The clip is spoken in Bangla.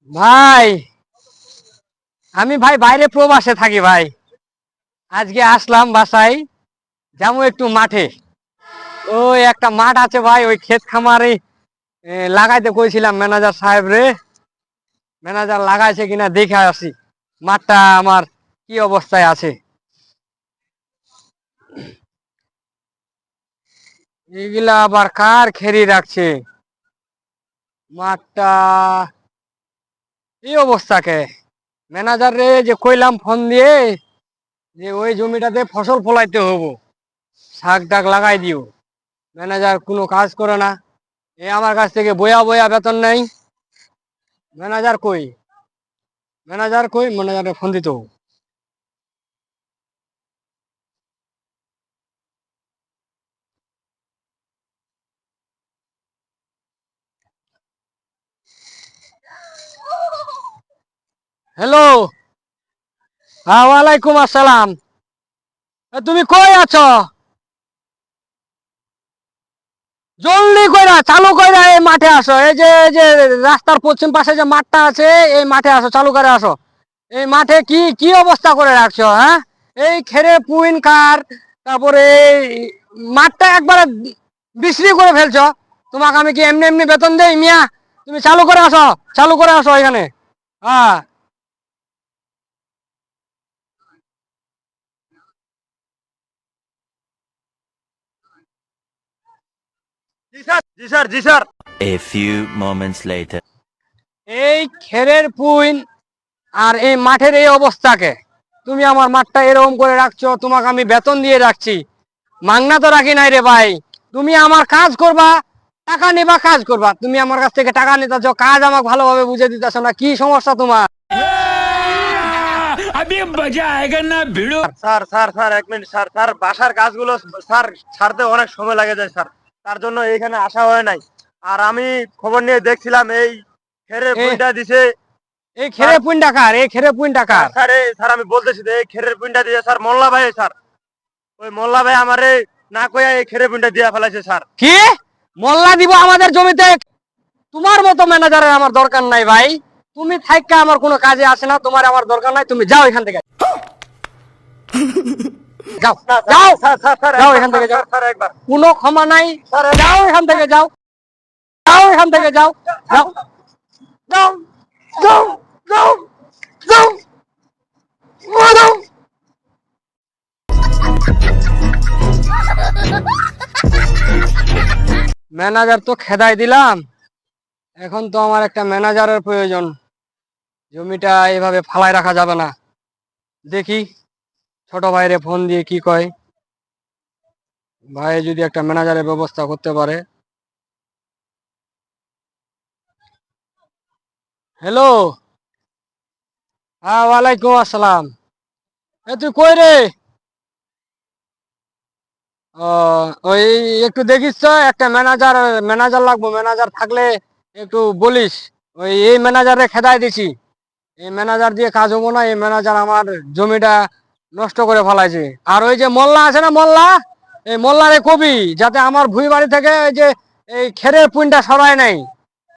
ভাই, আমি ভাই বাইরে প্রবাসে থাকি ভাই। আজকে আসলাম বাসায়, যাবো একটু মাঠে। ওই একটা মাঠ আছে ভাই, ওই ক্ষেত খামারে লাগাইতে কইছিলাম ম্যানেজার সাহেব রে। ম্যানেজার লাগাইছে কিনা দেখে আসি মাঠটা আমার কি অবস্থায় আছে। এগুলা আবার কার খেরি রাখছে মাঠটা, এই অবস্থাকে। ম্যানেজার রে যে কইলাম ফোন দিয়ে যে ওই জমিটাতে ফসল ফলাইতে হবো, শাক টাক লাগাই দিও। ম্যানেজার কোনো কাজ করে না। এ আমার কাছ থেকে বয়া বয়া বেতন নেই। ম্যানেজার কই? ম্যানেজার কই? ম্যানেজারে ফোন দিত। হ্যালো। হ্যাঁ, ওয়ালাইকুম আসসালাম। তুমি কই আছো? জলদি কইরা চালু কইরা এই মাঠে আসো। এই যে রাস্তার পশ্চিম পাশে যে মাঠটা আছে, এই মাঠে আসো, চালু করে আসো। এই মাঠে কি কি অবস্থা করে রাখছো, হ্যাঁ? এই খেরে পুইন কার, তারপরে এই মাঠটা একবারে বিশ্রী করে ফেলছো। তোমাকে আমি কি এমনি এমনি বেতন দেই মিয়া? তুমি চালু করে আসো, চালু করে আসো এখানে। হ্যাঁ। জি স্যার, জি স্যার, জি sir. A few moments later. এই খেরের পুইন আর এই মাঠের এই অবস্থাকে তুমি আমার মাঠটা এরকম করে রাখছো, তোমাকে আমি বেতন দিয়ে রাখছি, মাংনা তো রাখি নাই রে ভাই। তুমি আমার কাজ করবা, টাকা নিবা, কাজ করবা। তুমি আমার কাছ থেকে টাকা নিতেছো, কাজ আমাকে ভালোভাবে বুঝে দিতেছো না। কি সমস্যা তোমার? अभी मजा आएगा ना भिड़ो। স্যার স্যার স্যার এক মিনিট স্যার স্যার বাসার কাজগুলো স্যার ছাড়তে অনেক সময় লাগে যায় স্যার, তার জন্য এখানে আসা হয় নাই। আর আমি খবর নিয়ে দেখছিলাম এই খেরের এ- পুইন্টা দিছে। এই খেরে পুইন টাকার, এই খেরে পুইন টাকার। স্যার স্যার আমি বলতেছি যে এই খেরের পুইন্টা দিয়ে স্যার মোল্লা ভাই স্যার, ওই মোল্লা ভাই আমারে না কইয়া এই খেরের পুইন্টা দিয়া ফেলাইছে স্যার। কি মোল্লা দিব আমাদের জমিতে? তোমার মতো ম্যানেজারের আমার দরকার নাই ভাই। তুমি থাইকা আমার কোনো কাজে আসে না, তোমার আমার দরকার নাই। তুমি যাও এখান থেকে, যাও না যাও স্যার স্যার স্যার যাও একবার, এখান থেকে, যাও। স্যার স্যার একবার কোনো ক্ষমা নাই। স্যার যাও এখান থেকে, যাও যাও এখান থেকে, যাও যাও যাও যাও যাও যাও যাও। ম্যানেজার তো খেদাই দিলাম, এখন তো আমার একটা ম্যানেজারের প্রয়োজন। জমিটা এভাবে ফালায় রাখা যাবে না। দেখি ছোট ভাইরে ফোন দিয়ে কি কয়। ভাই যদি একটা ম্যানেজারের ব্যবস্থা করতে পারে। হ্যালো। হ্যাঁ, ওয়ালাইকুম আসসালাম। এ তুই কই রে? ও, ওই একটু দেখিস তো, একটা ম্যানেজার ম্যানেজার লাগবো। ম্যানেজার থাকলে একটু বলিস। ওই এই ম্যানেজারে খেদাই দিছি। এই ম্যানেজার দিয়ে কাজ হবো না। এই ম্যানেজার আমার জমিটা নষ্ট করে ফেলাইছে। আর ওই যে মোল্লা আছে না, মোল্লা, এই মোল্লারে কবি যাতে আমার ভুঁই বাড়ি থেকে এই যে এই খেরের পুইনটা সরায় নাই।